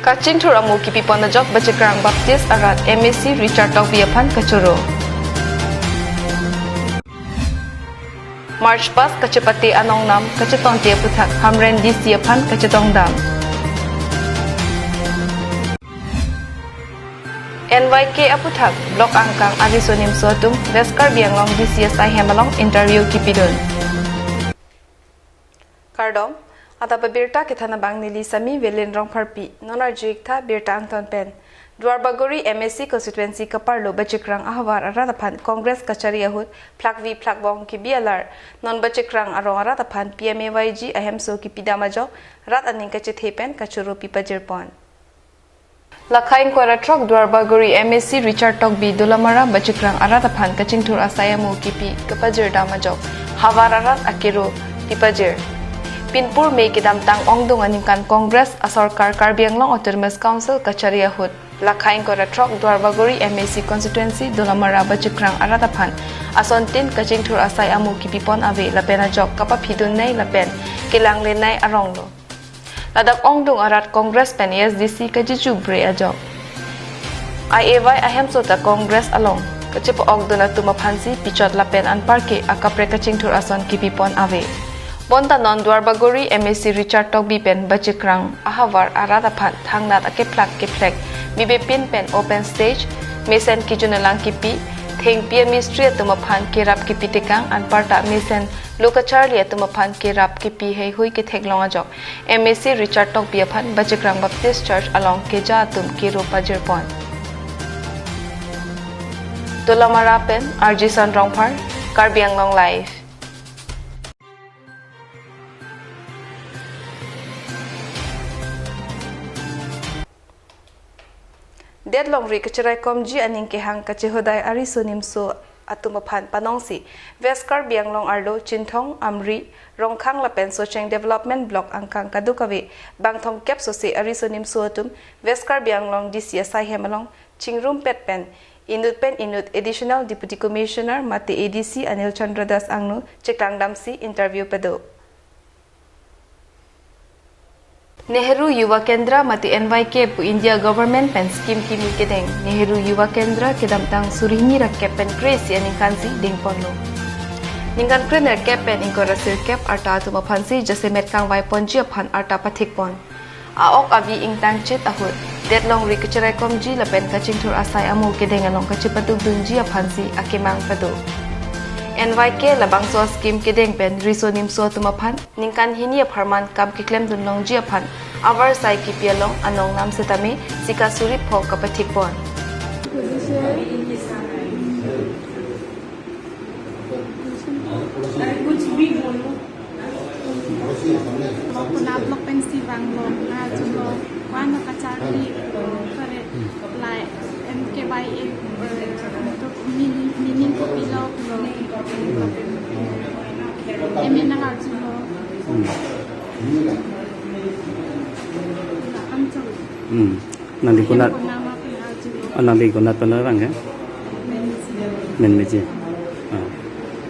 Kaching thur amu kipi pon jok bajekrang Baptist arat MSc Richard Tok biapan kachoro. March pas kacepati anong nam kacetong tia puthak hamren dis biapan kacetong dam. NYK aputhak blok angkang adisonim sotum Veskar bianglong di CSI hemalong interview kipidon. Kardom ADAP ABIRTA kithana bang nili sami velin rong pharpi nonar jikta birta angton pen Dwarbagori MSc constituency kaparlo bachikrang ahwar arataphan Congress kachari ahut plakvi plakbong ki bialar non bachikrang arong arataphan PMAYG ahemso ki pidamajo rat aning kachethepen kachuro pipajirpon Lakhain Kwaratrok Dwarbagori MSc Richard Tok bi Dulamara bachikrang arataphan kachingthur asayamu kipi kapajir damajo hawar arat akiro pipajir Pinpur May kidam tang ongdong aningkan Congress asarkar KARBI ANGLONG Autonomous Council kachari ahut Lakhain Kwaratrok Dwarbagori MSc constituency Dulamara bachikrang arataphan asontin kachingthur asay amu kipipon ave lapena jok kapapidun nay lapen kilang lenay aronglo Ladak ongdong arat Congress pen SDC kajiju bre ajok IAY ahem sota Congress along kachipo ogdona tumaphansi pichot lapen anparke akapre kachingthur ason kipipon ave Bonta non Dwarbagori MSc Richard Tok bipen bachikrang ahawar arataphan thangnat akeplak keplek bibepin pen open stage mesen kijunalang kipi theng PME street tumaphan kirap kipi tekang anparta mesen lokacharli tumaphan kirap kipi hei hui ke theklong ajok MSc Richard Tok biaphan bachikrang Baptist Church along keja tum kiro pajirpon Dulamara pen RG Sanrongphar KARBI ANGLONG live Deadlong ri kachirai komji aning ke hang kachihodai arisonim so atumaphan panongsi Veskar bianglong arlo Chinthong Amri Rongkhang lapen Socheng Development Block angkang kadukawe bangthong kep sosi arisonim so atum Veskar bianglong DCSI hemalong Chingrum petpen Inut pen Inut Additional Deputy Commissioner Mate ADC Anil Chandra Das angnu cheklang damsi interview pedo Nehru Yuva Kendra mati NYK pu India Government pen scheme kimi kedeng Nehru Yuva Kendra kedamtang surihni rakkep pen crazy aning kansi ding ponlo Ningkan krener kep pen ingkorasir kep arta tuma phansi jase metkang vai ponji aphan arta pathik pon Aok avi ingtang chet ahut deadlong ri kacharai komji la pen kachingthur asai amu kedeng along kachipatuk dunji aphansi akemang pado NYK labang so scheme kedeng pen risonim so tumaphan ningkan hinia pharman kam kiklem dunlong ji aphan avar sai ki pialong anong nam setame sika suri pho kapathik pon कुछ भी बोलो आप लोग पेंसी बांग्लो ना जुलो वाना कचारी करे लाइ एमके बाई एक तो मिनिंग को पिलो एमे ना जुलो nanti kunat penerang ya men meji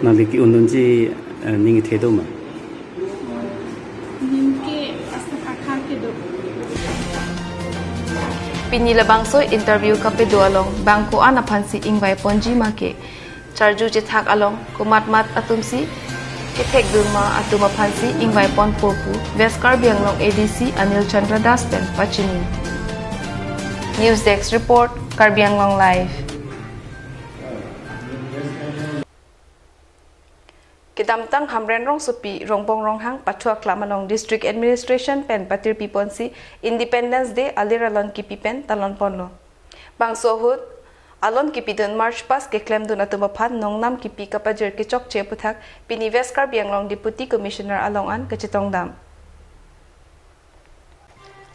nanti ki undunji ningi thedo ma ningi asal akar ke do Pinila bangso interview kapedo along bangko ana phansi ingwai ponji make charju je thak along kumat mat atumsi kithek durma atuma phansi ingwai pon popu Veskar bianglong ADC Anil Chandra Das pen pachini News Desk report KARBI ANGLONG live Kedamtang hamren rong supi rongbong ronghang pathua klamalong district administration pen patir piponsi Independence Day aliralon kipi pen talon ponlo bangso hut alon kipi dun March pas ke claim dun atumaphan nongnam kipi kapajir ke chok che puthak pini Veskar bianglong deputy commissioner along an kachitong dam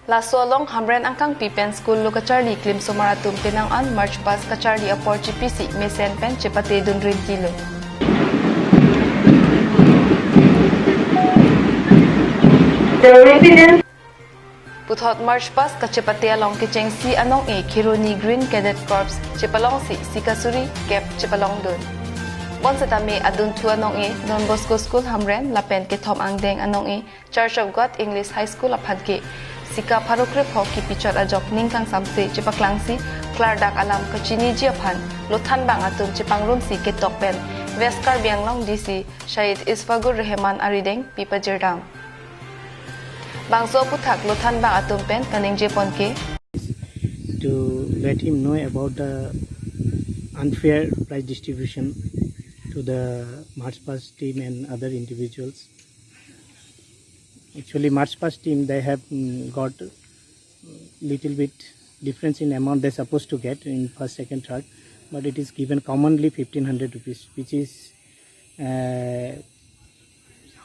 Laso along hamren angkang pipen school lo kacharli klim somaratum penang an March pas kacharli apor GPC mesen pen chepate dun rin kilo Puthot March pas kachepate along kichengsi anong e Kironi Green Cadet Corps chepalong si Sikasuri Kep chepalong dun Bon setame adun tu anong e Don Bosco School hamren lapen ke thom angdeng anong e Church of God English High School aphan ke sika pharokre phok ki pichot ajok ningkang samse chipaklangsi klar dak alam kachini jiaphan lothan bang atum chipangrum si ke tokpen West KARBI ANGLONG DC Syed Isfagur Rahman Arideng pipa jerdam bangso puthak lothan bang atum pen kaning jepon ke to let him know about the unfair prize distribution to the March Past team and other individuals. Actually, March Past team, they have got little bit difference in amount they're supposed to get in first, second, third, but it is given commonly 1500 rupees, which is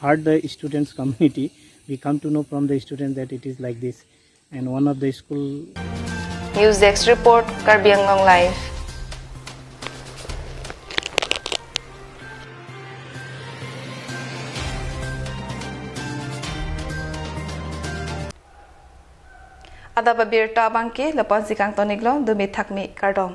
hurt the students community. We come to know from the students that it is like this, and one of the school. News Desk report, KARBI ANGLONG Live. ADAP ABIRTA bangke lapon sikang toniklo dumi thakmi kardom.